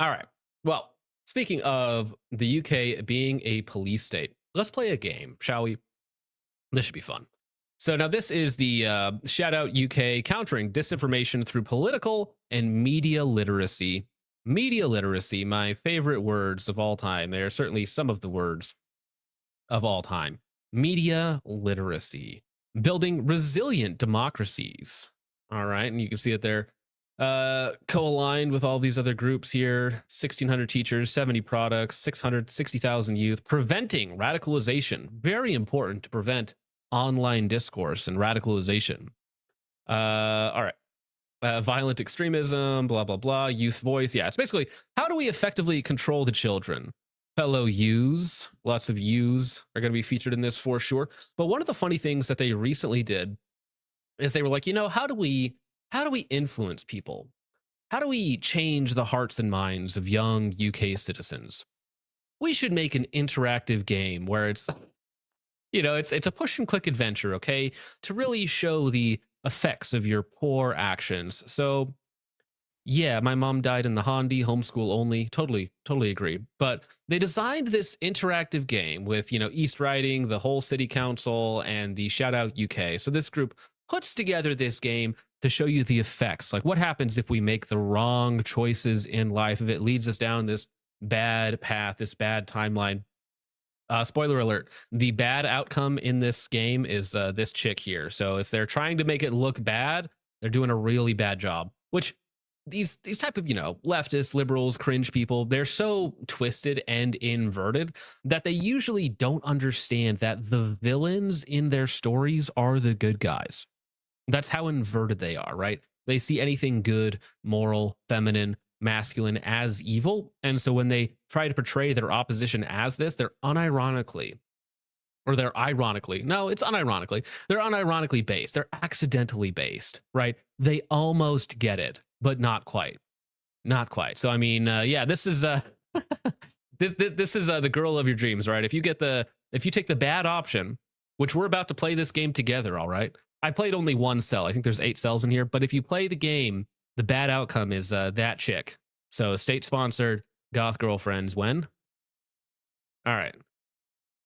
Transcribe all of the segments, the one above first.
All right. Well, speaking of the UK being a police state, let's play a game, shall we? This should be fun. So now this is the shout out UK countering disinformation through political and media literacy. Media literacy, my favorite words of all time. They are certainly some of the words of all time. Media literacy, building resilient democracies. All right. And you can see it there. Co-aligned with all these other groups here, 1,600 teachers, 70 products, 660,000 youth, preventing radicalization. Very important to prevent online discourse and radicalization. All right. Violent extremism, blah, blah, blah, youth voice. Yeah, it's basically how do we effectively control the children? Fellow yous, lots of yous are going to be featured in this for sure. But one of the funny things that they recently did is they were like, how do we influence people? How do we change the hearts and minds of young UK citizens? We should make an interactive game where it's a push and click adventure, okay, to really show the effects of your poor actions. So yeah, my mom died in the Hondi, homeschool only. Totally agree. But they designed this interactive game with, East Riding, the whole city council, and the Shout Out UK. So this group puts together this game to show you the effects. Like what happens if we make the wrong choices in life, if it leads us down this bad path, this bad timeline. Spoiler alert, the bad outcome in this game is this chick here. So if they're trying to make it look bad, they're doing a really bad job, which these type of leftists, liberals, cringe people, they're so twisted and inverted that they usually don't understand that the villains in their stories are the good guys. That's how inverted they are, right? They see anything good, moral, feminine, masculine as evil. And so when they try to portray their opposition as this, they're unironically, or they're ironically, no, it's unironically, they're unironically based. They're accidentally based, right? They almost get it, but not quite. Not quite. So, I mean, yeah, this is this is the girl of your dreams, right? If you take the bad option, which we're about to play this game together, all right? I played only one cell. I think there's 8 cells in here, but if you play the game, the bad outcome is that chick. So state-sponsored goth girlfriends when? All right.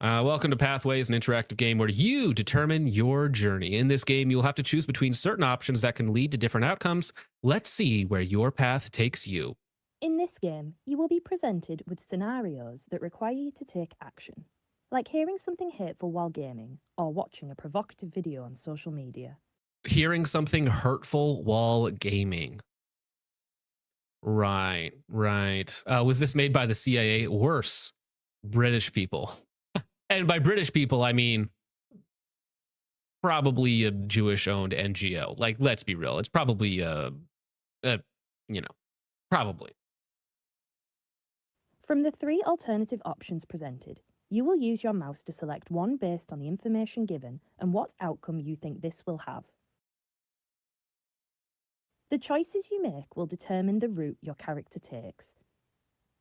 Welcome to Pathways, an interactive game where you determine your journey. In this game, you'll have to choose between certain options that can lead to different outcomes. Let's see where your path takes you. In this game, you will be presented with scenarios that require you to take action, like hearing something hateful while gaming or watching a provocative video on social media. Hearing something hurtful while gaming. Right. Was this made by the CIA? Worse, British people. And by British people, I mean probably a Jewish-owned NGO. Like, let's be real. It's probably, probably. From the 3 alternative options presented, you will use your mouse to select one based on the information given and what outcome you think this will have. The choices you make will determine the route your character takes.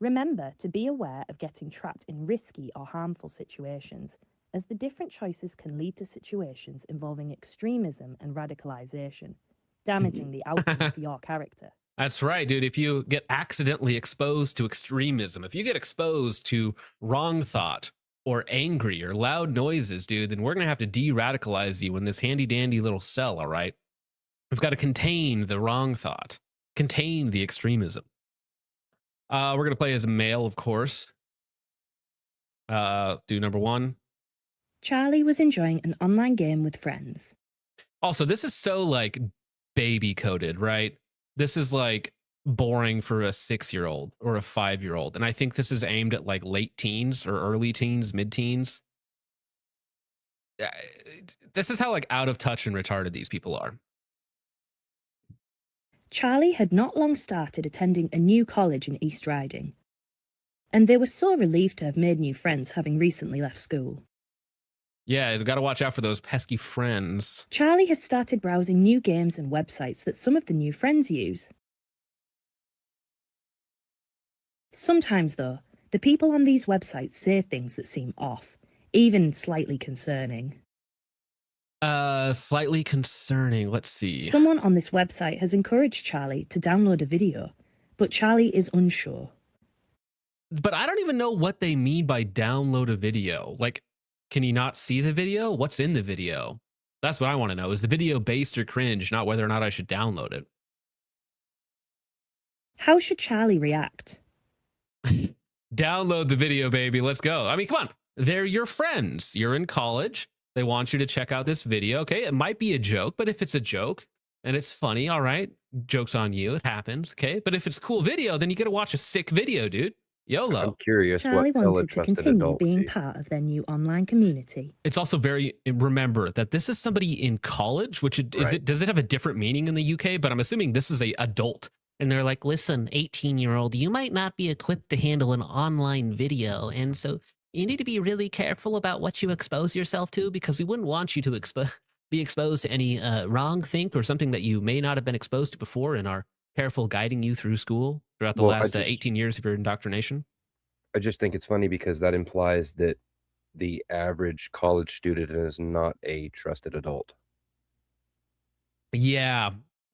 Remember to be aware of getting trapped in risky or harmful situations, as the different choices can lead to situations involving extremism and radicalization, damaging the outcome for your character. That's right, dude. If you get accidentally exposed to extremism, if you get exposed to wrong thought or angry or loud noises, dude, then we're going to have to de-radicalize you in this handy dandy little cell, all right? We've got to contain the wrong thought, contain the extremism. We're going to play as a male, of course. Do number 1. Charlie was enjoying an online game with friends. Also, this is so like baby coded, right? This is like boring for a 6-year-old or a 5-year-old. And I think this is aimed at like late teens or early teens, mid-teens. This is how like out of touch and retarded these people are. Charlie had not long started attending a new college in East Riding, and they were so relieved to have made new friends having recently left school. Yeah, you've got to watch out for those pesky friends. Charlie has started browsing new games and websites that some of the new friends use. Sometimes, though, the people on these websites say things that seem off, even slightly concerning. Slightly concerning. Let's see. Someone on this website has encouraged Charlie to download a video, but Charlie is unsure. but I don't even know what they mean by download a video. Like, can you not see the video? What's in the video? That's what I want to know. Is the video based or cringe, not whether or not I should download it? How should Charlie react? Download the video, baby. Let's go. I mean, come on. They're your friends. You're in college. They want you to check out this video. Okay. It might be a joke, but if it's a joke and it's funny, all right, joke's on you. It happens. Okay. But if it's a cool video, then you get to watch a sick video, dude. I'm YOLO. curious Charlie what tell a wanted to trusted continue adult would being be. part of their new online community. It's also very, remember that this is somebody in college, which Right. does it have a different meaning in the UK? But I'm assuming this is a adult. And they're like, listen, 18-year-old, you might not be equipped to handle an online video. And so you need to be really careful about what you expose yourself to, because we wouldn't want you to be exposed to any wrong think or something that you may not have been exposed to before, and are careful guiding you through school throughout the Well, last 18 years of your indoctrination. I just think it's funny because that implies that the average college student is not a trusted adult. Yeah.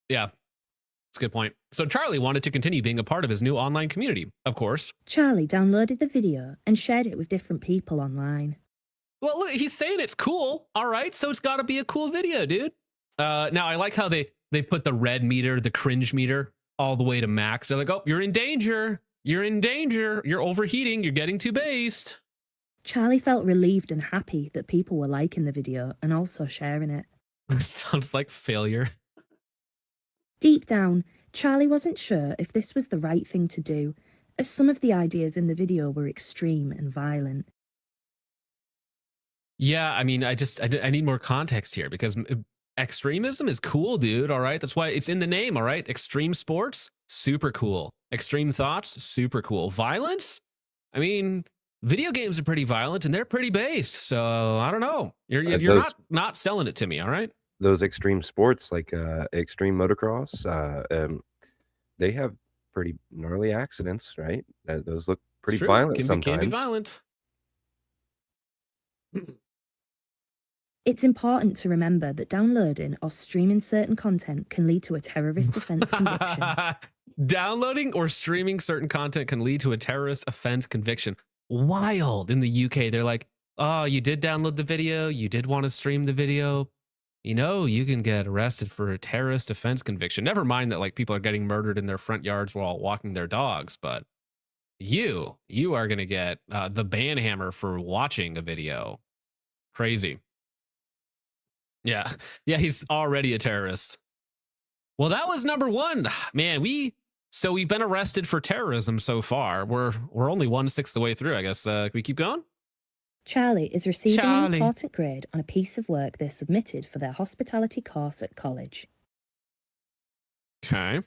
Yeah. That's a good point. So Charlie wanted to continue being a part of his new online community, of course. Charlie downloaded the video and shared it with different people online. Well, look, he's saying it's cool. All right. So it's got to be a cool video, dude. Now, I like how they put the red meter, the cringe meter, all the way to max. They're like, oh, you're in danger. You're in danger. You're overheating. You're getting too based. Charlie felt relieved and happy that people were liking the video and also sharing it. Sounds like failure. Deep down, Charlie wasn't sure if this was the right thing to do, as some of the ideas in the video were extreme and violent. Yeah, I mean, I need more context here, because extremism is cool, dude. All right. That's why it's in the name. All right. Extreme sports, super cool. Extreme thoughts, super cool. Violence? I mean, video games are pretty violent and they're pretty based. So I don't know. You're Those not selling it to me. All right. those extreme sports like extreme motocross, they have pretty gnarly accidents, right? Those look pretty It's true. violent Can sometimes. be violent. It's important to remember that downloading or streaming certain content can lead to a terrorist offence conviction. Downloading or streaming certain content can lead to a terrorist offense conviction. Wild. In the UK, they're like, oh, you did download the video, you did want to stream the video, you know, you can get arrested for a terrorist offense conviction. Never mind that like people are getting murdered in their front yards while walking their dogs, but you are going to get the ban hammer for watching a video. Crazy. Yeah. He's already a terrorist. Well, that was number one. Man, we've been arrested for terrorism so far. We're only 1/6 the way through, I guess. Can we keep going? Charlie is receiving an Charlie. important grade on a piece of work they submitted for their hospitality course at college. Okay.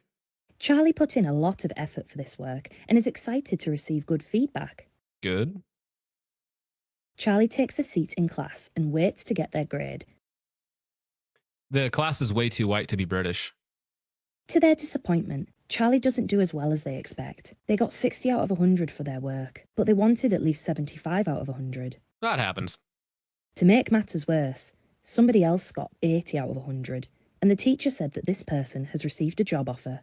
Charlie put in a lot of effort for this work and is excited to receive good feedback. Good. Charlie takes a seat in class and waits to get their grade. The class is way too white to be British. To their disappointment, Charlie doesn't do as well as they expect. They got 60 out of 100 for their work, but they wanted at least 75 out of 100. That happens. To make matters worse, somebody else got 80 out of 100, and the teacher said that this person has received a job offer.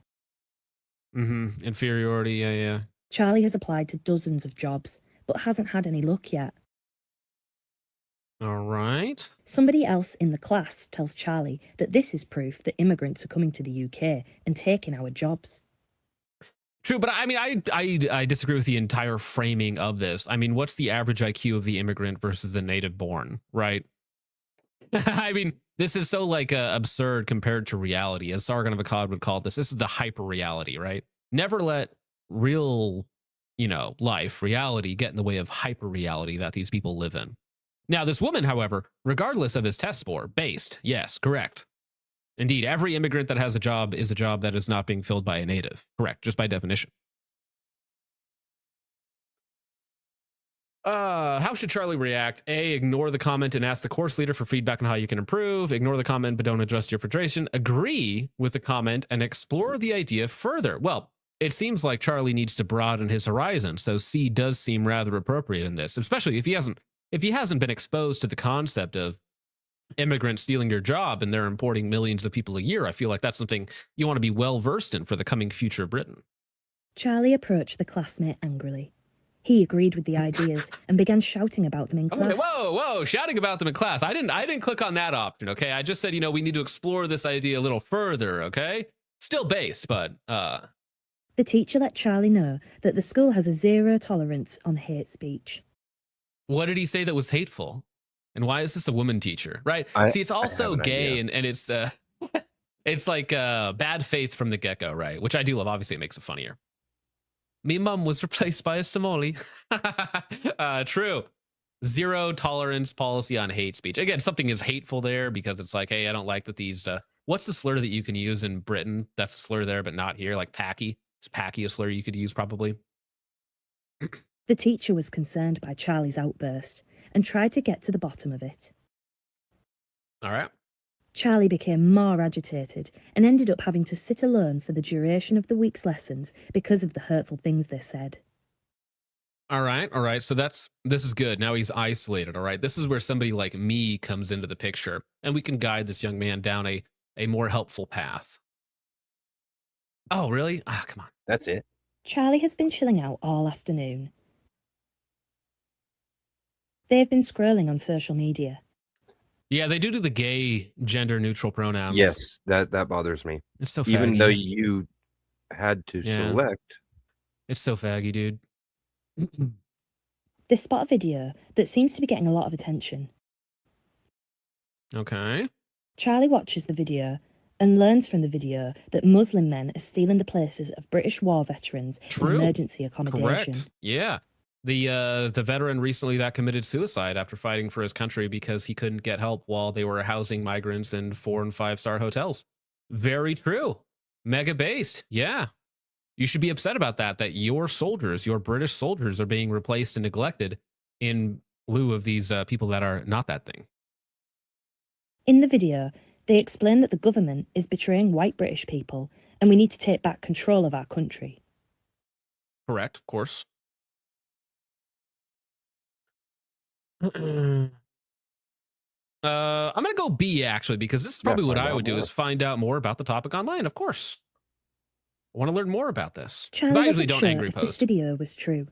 Inferiority, yeah. Charlie has applied to dozens of jobs, but hasn't had any luck yet. All right. Somebody else in the class tells Charlie that this is proof that immigrants are coming to the UK and taking our jobs. True, but I mean, I disagree with the entire framing of this. I mean, what's the average IQ of the immigrant versus the native born, right? I mean, this is so like absurd compared to reality, as Sargon of Akkad would call this. This is the hyper reality, right? Never let real, life, reality get in the way of hyper reality that these people live in. Now, this woman, however, regardless of his test score, based, yes, correct. Indeed, every immigrant that has a job is a job that is not being filled by a native. Correct, just by definition. How should Charlie react? A, ignore the comment and ask the course leader for feedback on how you can improve. Ignore the comment but don't adjust your frustration. Agree with the comment and explore the idea further. Well, it seems like Charlie needs to broaden his horizon, so C does seem rather appropriate in this, especially if he hasn't been exposed to the concept of immigrants stealing your job and they're importing millions of people a year. I feel like that's something you want to be well versed in for the coming future of Britain. Charlie approached the classmate angrily. He agreed with the ideas and began shouting about them in class. Whoa, shouting about them in class. I didn't click on that option, okay? I just said, we need to explore this idea a little further, okay? Still based, but The teacher let Charlie know that the school has a zero tolerance on hate speech. what did he say that was hateful? And why is this a woman teacher, right? See, it's I also have an gay idea. and it's it's like bad faith from the get-go, right? Which I do love. Obviously, it makes it funnier. Me mum was replaced by a Somali. True. Zero tolerance policy on hate speech. Again, something is hateful there because it's like, hey, I don't like that these. What's the slur that you can use in Britain? That's a slur there, but not here. Like packy. Is packy a slur you could use probably? The teacher was concerned by Charlie's outburst and tried to get to the bottom of it. All right. Charlie became more agitated and ended up having to sit alone for the duration of the week's lessons because of the hurtful things they said. All right. So this is good. Now he's isolated. All right. This is where somebody like me comes into the picture, and we can guide this young man down a more helpful path. Oh, really? Ah, come on. That's it. Charlie has been chilling out all afternoon. They've been scrolling on social media. Yeah, they do the gay gender neutral pronouns. Yes, that bothers me. It's so faggy. Even though you had to select. It's so faggy, dude. They spot a video that seems to be getting a lot of attention. Okay. Charlie watches the video and learns from the video that Muslim men are stealing the places of British war veterans in emergency accommodation. Correct. Yeah. The veteran recently that committed suicide after fighting for his country because he couldn't get help while they were housing migrants in 4- and 5-star hotels. Very true. Mega based. Yeah. You should be upset about that your soldiers, your British soldiers, are being replaced and neglected in lieu of these people that are not that thing. In the video, they explain that the government is betraying white British people and we need to take back control of our country. Correct, of course. I'm gonna go B actually, because this is probably what I would do is find out more about the topic online. Of course, I want to learn more about this. Charlie I usually wasn't don't sure angry if post. this video was true.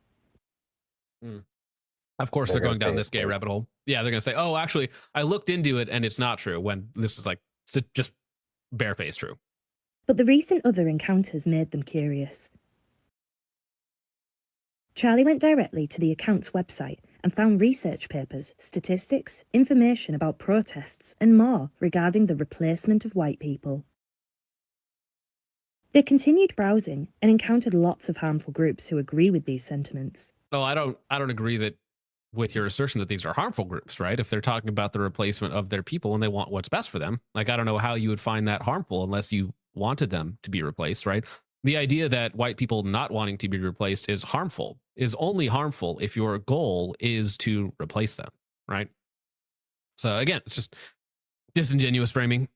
Of course, they're going down this gay rabbit hole. Yeah, they're gonna say, "Oh, actually, I looked into it and it's not true." When this is like just barefaced true. But the recent other encounters made them curious. Charlie went directly to the account's website and found research papers, statistics, information about protests, and more regarding the replacement of white people. They continued browsing and encountered lots of harmful groups who agree with these sentiments. Oh, I don't agree that with your assertion that these are harmful groups, right? If they're talking about the replacement of their people and they want what's best for them, like I don't know how you would find that harmful unless you wanted them to be replaced, right? The idea that white people not wanting to be replaced is harmful is only harmful if your goal is to replace them, right? So again, it's just disingenuous framing.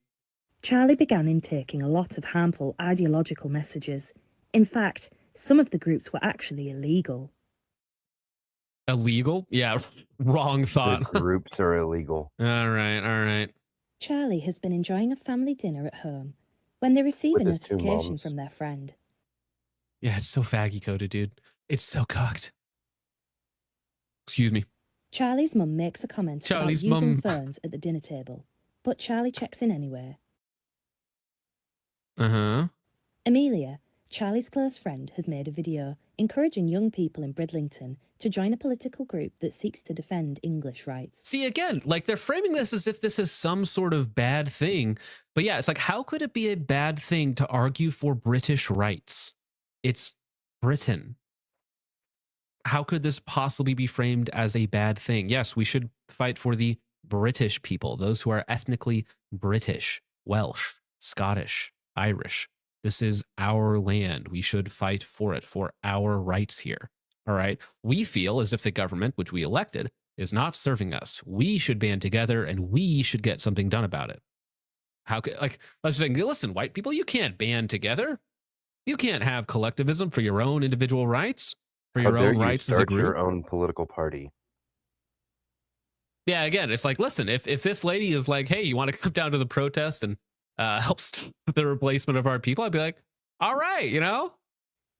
Charlie began intaking a lot of harmful ideological messages. In fact, some of the groups were actually illegal. Illegal? Yeah, wrong thought. The groups are illegal. All right. Charlie has been enjoying a family dinner at home when they receive a notification from their friend. Yeah, it's so faggy coded, dude. It's so cocked. Excuse me. Charlie's mum makes a comment about using phones at the dinner table, but Charlie checks in anyway. Amelia, Charlie's close friend, has made a video encouraging young people in Bridlington to join a political group that seeks to defend English rights. See, again, like they're framing this as if this is some sort of bad thing. But yeah, it's like, how could it be a bad thing to argue for British rights? It's Britain. How could this possibly be framed as a bad thing? Yes, we should fight for the British people, those who are ethnically British, Welsh, Scottish, Irish. This is our land. We should fight for it, for our rights here. All right. We feel as if the government, which we elected, is not serving us. We should band together and we should get something done about it. How could, like, I was saying, listen, white people, you can't band together. You can't have collectivism for your own individual rights, for your own rights as a group. Your own political party. Yeah, again, it's like, listen, if this lady is like, hey, you want to come down to the protest and help stop the replacement of our people, I'd be like, all right,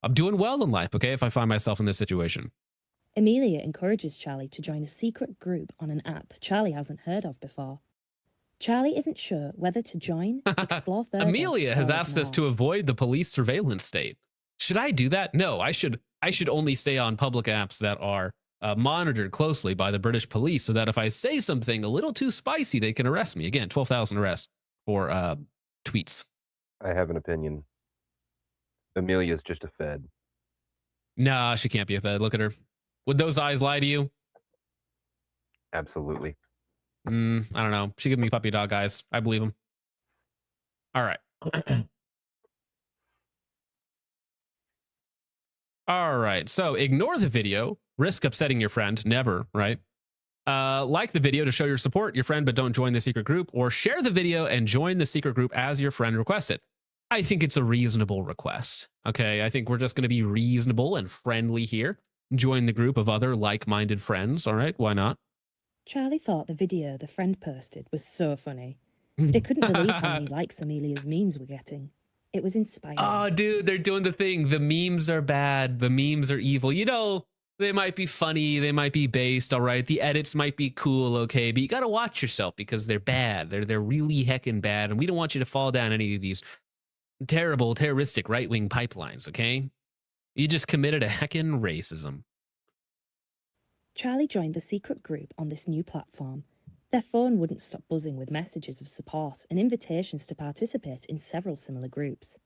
I'm doing well in life, okay, if I find myself in this situation. Amelia encourages Charlie to join a secret group on an app Charlie hasn't heard of before. Charlie isn't sure whether to join, explore further, Amelia has or asked us ignore. to avoid the police surveillance state. Should I do that? No, I should only stay on public apps that are monitored closely by the British police so that if I say something a little too spicy, they can arrest me. Again, 12,000 arrests for tweets. I have an opinion. Amelia's just a fed. Nah, she can't be a fed. Look at her. Would those eyes lie to you? Absolutely. I don't know. She gave me puppy dog eyes. I believe him. All right. All right. So ignore the video. Risk upsetting your friend. Never, right? Like the video to show your support your friend, but don't join the secret group, or share the video and join the secret group as your friend requested. I think it's a reasonable request. Okay. I think we're just going to be reasonable and friendly here. Join the group of other like-minded friends. All right. Why not? Charlie thought the video the friend posted was so funny. They couldn't believe how many likes Amelia's memes were getting. It was inspiring. Oh, dude, they're doing the thing. The memes are bad. The memes are evil. You know, they might be funny. They might be based. All right. The edits might be cool. Okay. But you got to watch yourself because they're bad. They're really heckin' bad. And we don't want you to fall down any of these terrible, terroristic right-wing pipelines. Okay. You just committed a heckin' racism. Charlie joined the secret group on this new platform. Their phone wouldn't stop buzzing with messages of support and invitations to participate in several similar groups.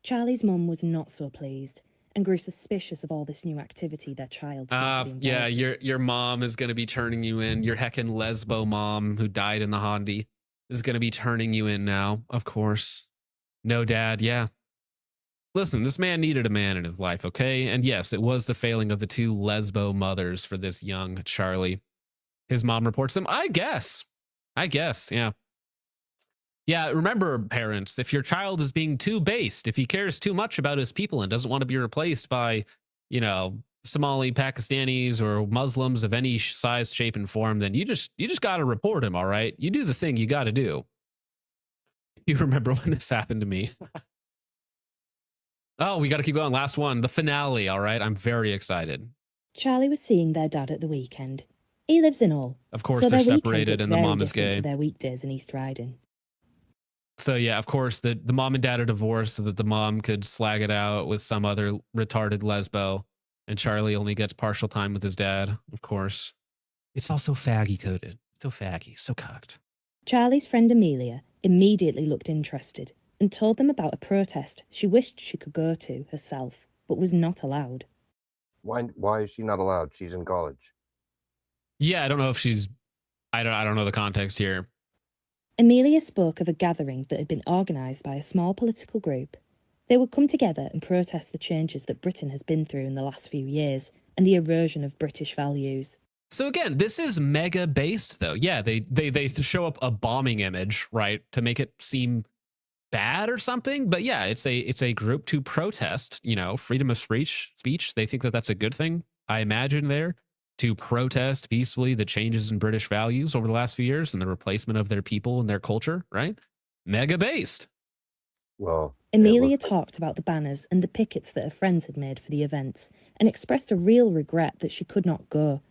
Charlie's mum was not so pleased and grew suspicious of all this new activity their child seemed to be involved Yeah, in. your mom is going to be turning you in. Your heckin' lesbo mom who died in the Hondi is going to be turning you in now, of course. No, dad, yeah. Listen, this man needed a man in his life, okay? And yes, it was the failing of the two lesbo mothers for this young Charlie. His mom reports him. I guess, yeah. Yeah, remember, parents, if your child is being too based, if he cares too much about his people and doesn't want to be replaced by, you know, Somali, Pakistanis, or Muslims of any size, shape, and form, then you just got to report him, all right? You do the thing you got to do. You remember when this happened to me? Oh, we got to keep going. Last one, the finale, all right? I'm very excited. Charlie was seeing their dad at the weekend. He lives in Hull. Of course, so they're their weekends separated look and the very mom is different gay. to their weekdays in East Riding. So yeah, of course, the mom and dad are divorced so that the mom could slag it out with some other retarded lesbo, and Charlie only gets partial time with his dad, of course. It's also faggy coded. So faggy, so cucked. Charlie's friend Amelia immediately looked interested and told them about a protest she wished she could go to herself, but was not allowed. Why is she not allowed? She's in college. Yeah, I don't know if she's. I don't know the context here. Amelia spoke of a gathering that had been organised by a small political group. They would come together and protest the changes that Britain has been through in the last few years and the erosion of British values. So again, this is mega based though. Yeah, they show up a bombing image, right, to make it seem bad or something. But yeah, it's a group to protest, you know, freedom of speech. They think that that's a good thing, I imagine, there to protest peacefully the changes in British values over the last few years and the replacement of their people and their culture, right? Mega based. Well, Amelia talked about the banners and the pickets that her friends had made for the events and expressed a real regret that she could not go,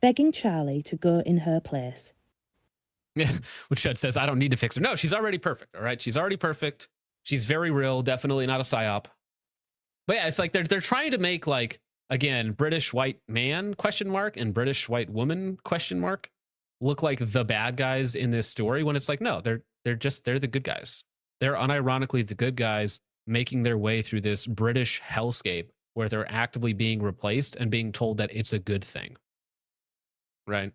begging Charlie to go in her place. Yeah, which Judge says, I don't need to fix her. No, she's already perfect. All right. She's already perfect. She's very real. Definitely not a psyop. But yeah, it's like they're trying to make, like, again, British white man question mark and British white woman question mark look like the bad guys in this story when it's like, no, they're the good guys. They're unironically the good guys making their way through this British hellscape where they're actively being replaced and being told that it's a good thing. Right.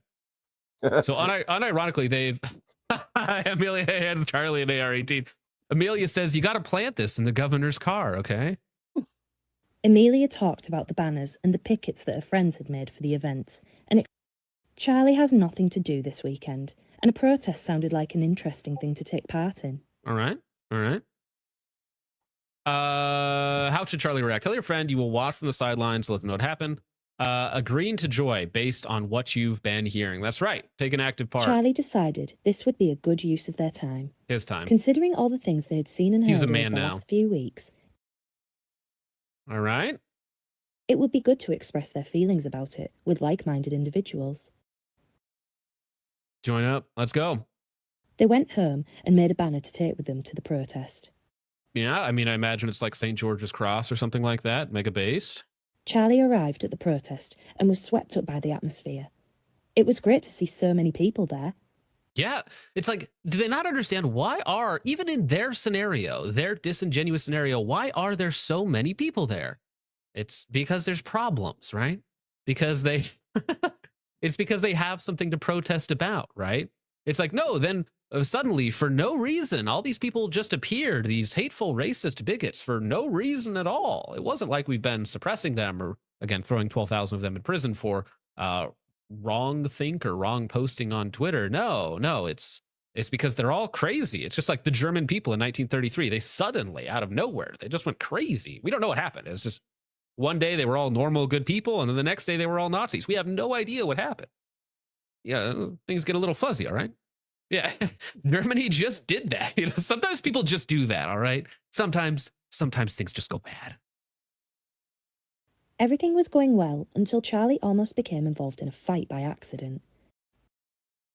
So unironically, they've Amelia hands Charlie an AR-18. Amelia says, you got to plant this in the governor's car, okay? Amelia talked about the banners and the pickets that her friends had made for the events, and Charlie has nothing to do this weekend, and a protest sounded like an interesting thing to take part in. All right. How should Charlie react? Tell your friend you will watch from the sidelines to let them know what happened. Agreeing to joy based on what you've been hearing. That's right. Take an active part. Charlie decided this would be a good use of their time. His time. Considering all the things they had seen and heard over the last few weeks. All right. It would be good to express their feelings about it with like-minded individuals. Join up. Let's go. They went home and made a banner to take with them to the protest. Yeah, I mean, I imagine it's like St. George's Cross or something like that, mega based. Charlie arrived at the protest and was swept up by the atmosphere. It was great to see so many people there. Yeah, it's like, do they not understand why are, even in their scenario, their disingenuous scenario, why are there so many people there? It's because there's problems, right? Because they, it's because they have something to protest about, right? It's like, no, then suddenly, for no reason, all these people just appeared, these hateful racist bigots, for no reason at all. It wasn't like we've been suppressing them or, again, throwing 12,000 of them in prison for wrong think or wrong posting on Twitter. No, it's because they're all crazy. It's just like the German people in 1933. They suddenly, out of nowhere, they just went crazy. We don't know what happened. It's just one day they were all normal, good people, and then the next day they were all Nazis. We have no idea what happened. Yeah, things get a little fuzzy, all right? Yeah, Germany just did that. You know, sometimes people just do that, all right? Sometimes things just go bad. Everything was going well until Charlie almost became involved in a fight by accident.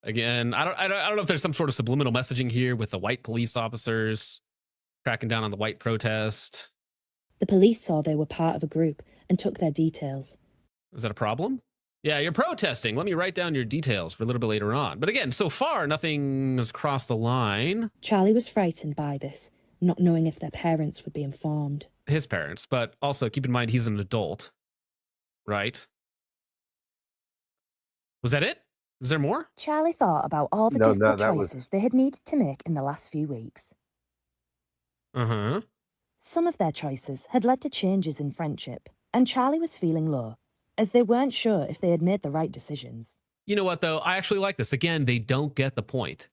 Again, I don't know if there's some sort of subliminal messaging here with the white police officers cracking down on the white protest. The police saw they were part of a group and took their details. Is that a problem? Yeah, you're protesting. Let me write down your details for a little bit later on. But again, so far, nothing has crossed the line. Charlie was frightened by this, not knowing if their parents would be informed. His parents, but also keep in mind he's an adult, right? Was that it? Is there more? Charlie thought about all the difficult choices they had needed to make in the last few weeks. Uh-huh. Some of their choices had led to changes in friendship, and Charlie was feeling low, as they weren't sure if they had made the right decisions. You know what, though? I actually like this. Again, they don't get the point.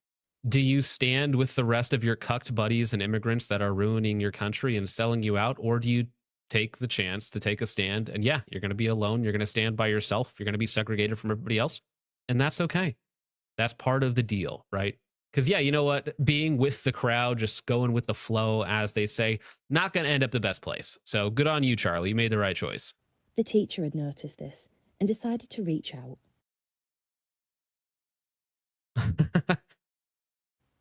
Do you stand with the rest of your cucked buddies and immigrants that are ruining your country and selling you out? Or do you take the chance to take a stand? And yeah, you're going to be alone. You're going to stand by yourself. You're going to be segregated from everybody else. And that's okay. That's part of the deal, right? Because, yeah, you know what? Being with the crowd, just going with the flow, as they say, not going to end up the best place. So good on you, Charlie. You made the right choice. The teacher had noticed this and decided to reach out.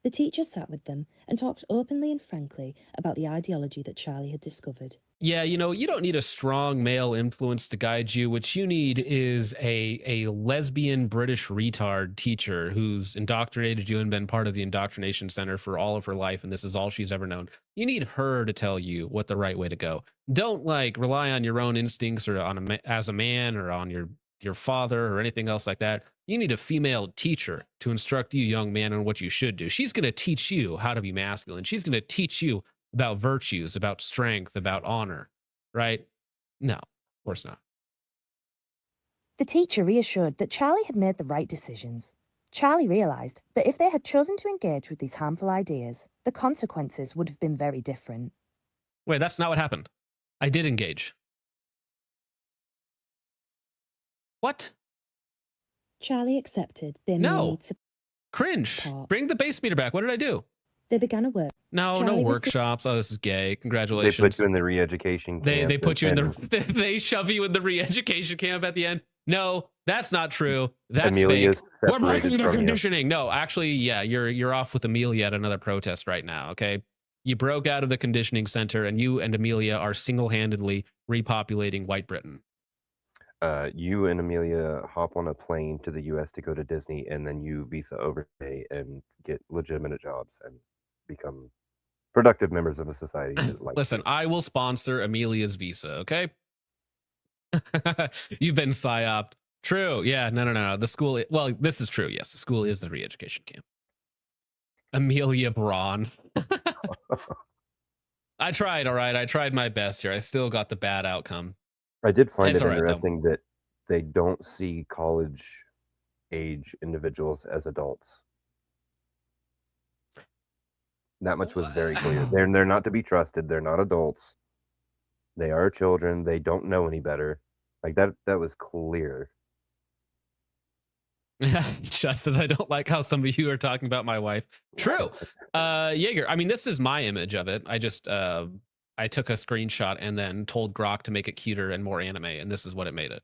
The teacher sat with them and talked openly and frankly about the ideology that Charlie had discovered. Yeah, you know, you don't need a strong male influence to guide you. What you need is a lesbian British retard teacher who's indoctrinated you and been part of the indoctrination center for all of her life, and this is all she's ever known. You need her to tell you what the right way to go. Don't like rely on your own instincts or on as a man or on your father or anything else like that. You need a female teacher to instruct you, young man, on what you should do. She's going to teach you how to be masculine. She's going to teach you about virtues, about strength, about honor, right? No, of course not. The teacher reassured that Charlie had made the right decisions. Charlie realised that if they had chosen to engage with these harmful ideas, the consequences would have been very different. Wait, that's not what happened. I did engage. What? Charlie accepted they No. need support. Cringe. Bring the base meter back. What did I do? They began a work. No, Charlie no was workshops. Oh, this is gay. They Congratulations. put you in the re-education camp. They put you in and the they shove you in the re-education camp at the end. No, that's not true. That's Amelia's fake. We're separated breaking the from you. conditioning. No, actually, yeah, you're off with Amelia at another protest right now. Okay, you broke out of the conditioning center, and you and Amelia are single-handedly repopulating White Britain. You and Amelia hop on a plane to the U.S. to go to Disney, and then you visa overstay and get legitimate jobs and become productive members of a society. Listen, I will sponsor Amelia's visa, okay? You've been psyoped. True. Yeah, no. The school, well, this is true. Yes, the school is the re-education camp. Amelia Braun. I tried, all right. I tried my best here. I still got the bad outcome. I did find It's it all right, though. interesting that they don't see college age individuals as adults. That much was very clear. They're not to be trusted. They're not adults. They are children. They don't know any better. Like that was clear. Just as I don't like how some of you are talking about my wife. True. Jaeger, I mean, this is my image of it. I just I took a screenshot and then told Grok to make it cuter and more anime, and this is what it made it.